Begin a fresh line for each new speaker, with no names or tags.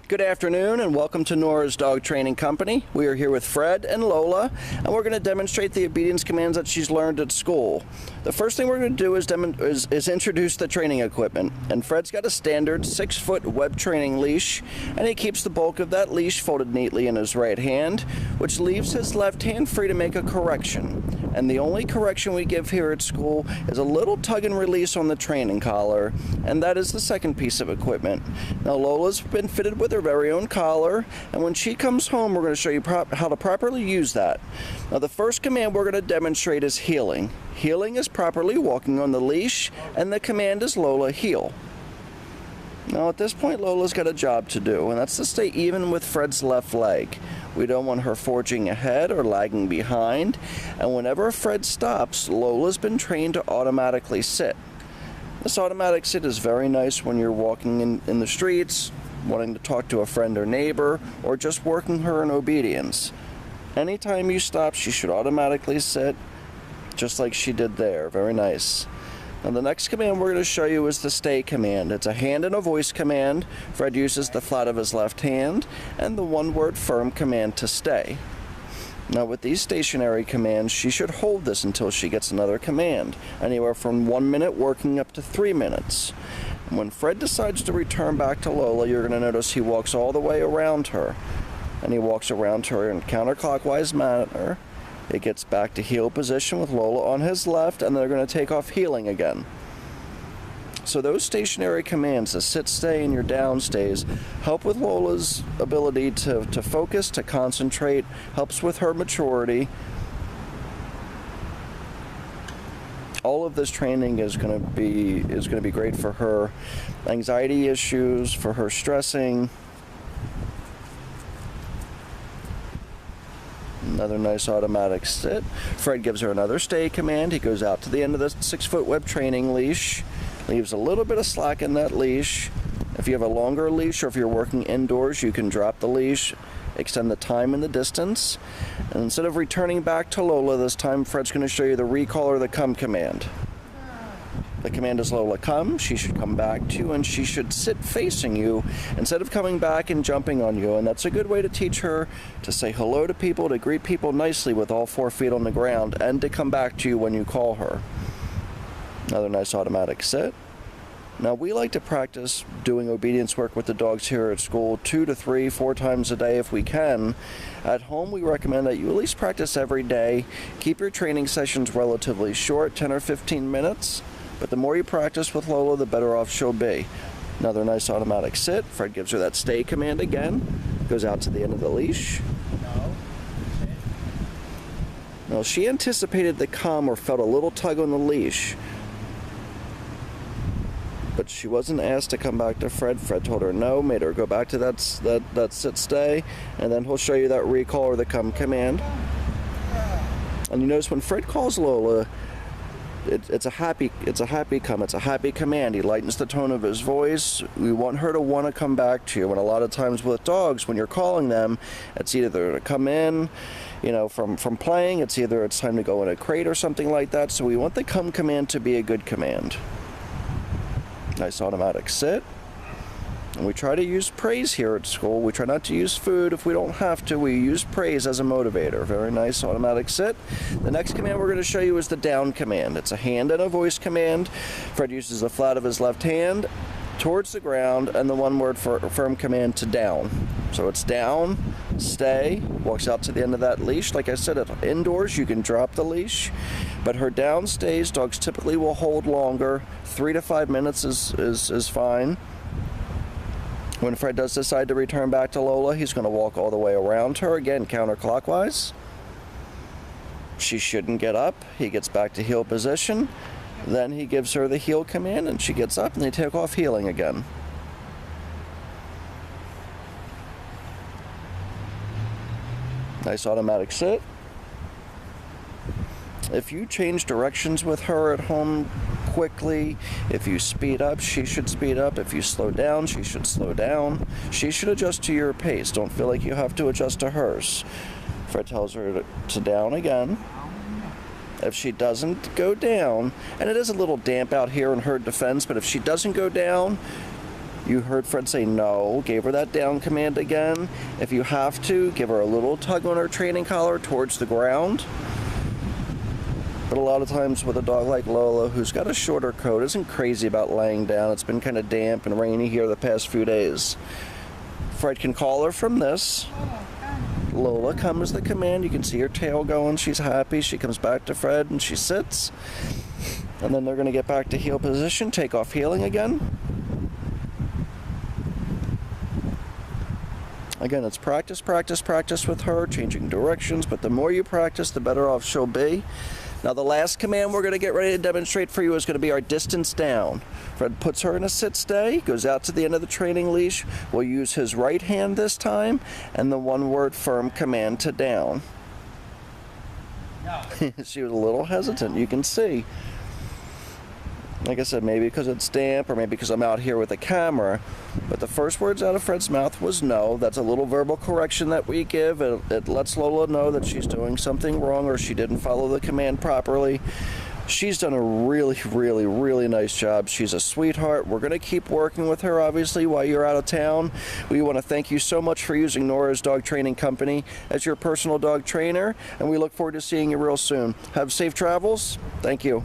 Good afternoon and welcome to Nora's Dog Training Company. We are here with Fred and Lola and we're going to demonstrate the obedience commands that she's learned at school. The first thing we're going to do is introduce the training equipment. And Fred's got a standard 6-foot web training leash, and he keeps the bulk of that leash folded neatly in his right hand, which leaves his left hand free to make a correction. And the only correction we give here at school is a little tug and release on the training collar, and that is the second piece of equipment. Now Lola's been fitted with her very own collar, and when she comes home we're going to show you how to properly use that. Now the first command we're going to demonstrate is heeling. Heeling is properly walking on the leash, and the command is Lola heel. Now at this point Lola's got a job to do, and that's to stay even with Fred's left leg. We don't want her forging ahead or lagging behind, and whenever Fred stops, Lola's been trained to automatically sit. This automatic sit is very nice when you're walking in the streets, wanting to talk to a friend or neighbor, or just working her in obedience. Anytime you stop, she should automatically sit, just like she did there. Very nice. Now the next command we're going to show you is the stay command. It's a hand and a voice command. Fred uses the flat of his left hand and the one-word firm command to stay. Now with these stationary commands, she should hold this until she gets another command, anywhere from 1 minute working up to 3 minutes. And when Fred decides to return back to Lola, you're going to notice he walks all the way around her. And he walks around her in counterclockwise manner. It gets back to heel position with Lola on his left, and they're going to take off heeling again. So those stationary commands, the sit, stay, and your down stays, help with Lola's ability to focus, to concentrate, helps with her maturity. All of this training is going to be great for her anxiety issues, for her stressing. Another nice automatic sit. Fred gives her another stay command. He goes out to the end of the 6-foot web training leash, leaves a little bit of slack in that leash. If you have a longer leash or if you're working indoors, you can drop the leash, extend the time and the distance. And instead of returning back to Lola this time, Fred's going to show you the recall or the come command. The command is Lola come. She should come back to you, and she should sit facing you instead of coming back and jumping on you. And that's a good way to teach her to say hello to people, to greet people nicely with all 4 feet on the ground, and to come back to you when you call her. Another nice automatic sit. Now we like to practice doing obedience work with the dogs here at school 2 to 3, 4 times a day if we can. At home we recommend that you at least practice every day. Keep your training sessions relatively short, 10 or 15 minutes. But the more you practice with Lola, the better off she'll be. Another nice automatic sit. Fred gives her that stay command again. Goes out to the end of the leash. Now she anticipated the come or felt a little tug on the leash, but she wasn't asked to come back to Fred. Fred told her no, made her go back to that sit stay, and then he'll show you that recall or the come command. And you notice when Fred calls Lola, it's a happy come, it's a happy command. He lightens the tone of his voice. We want her to want to come back to you. And a lot of times with dogs, when you're calling them, it's either to come in, from playing, it's time to go in a crate or something like that. So we want the come command to be a good command. Nice automatic sit. And we try to use praise here at school. We try not to use food if we don't have to. We use praise as a motivator. Very nice automatic sit. The next command we're going to show you is the down command. It's a hand and a voice command. Fred uses the flat of his left hand towards the ground and the one-word firm command to down. So it's down, stay, walks out to the end of that leash. Like I said, indoors you can drop the leash, but her down stays, dogs typically will hold longer. 3 to 5 minutes is fine. When Fred does decide to return back to Lola, he's going to walk all the way around her, again counterclockwise. She shouldn't get up. He gets back to heel position. Then he gives her the heel command and she gets up and they take off heeling again. Nice automatic sit. If you change directions with her at home quickly, if you speed up, she should speed up. If you slow down, she should slow down. She should adjust to your pace. Don't feel like you have to adjust to hers. Fred tells her to down again. If she doesn't go down, and it is a little damp out here in her defense, but if she doesn't go down, You heard Fred say no, gave her that down command again. If you have to, give her a little tug on her training collar towards the ground. But a lot of times with a dog like Lola, who's got a shorter coat, isn't crazy about laying down. It's been kind of damp and rainy here the past few days. Fred can call her from this. Lola comes the command. You can see her tail going. She's happy. She comes back to Fred and she sits. And then they're going to get back to heel position, take off heeling again. Again, it's practice, practice, practice with her, changing directions, but the more you practice, the better off she'll be. Now the last command we're going to get ready to demonstrate for you is going to be our distance down. Fred puts her in a sit stay, goes out to the end of the training leash. We'll use his right hand this time, and the one-word firm command to down. No. She was a little hesitant, you can see. Like I said, maybe because it's damp or maybe because I'm out here with a camera, but the first words out of Fred's mouth was no. That's a little verbal correction that we give. It lets Lola know that she's doing something wrong or she didn't follow the command properly. She's done a really, really, really nice job. She's a sweetheart. We're going to keep working with her, obviously, while you're out of town. We want to thank you so much for using Nora's Dog Training Company as your personal dog trainer, and we look forward to seeing you real soon. Have safe travels. Thank you.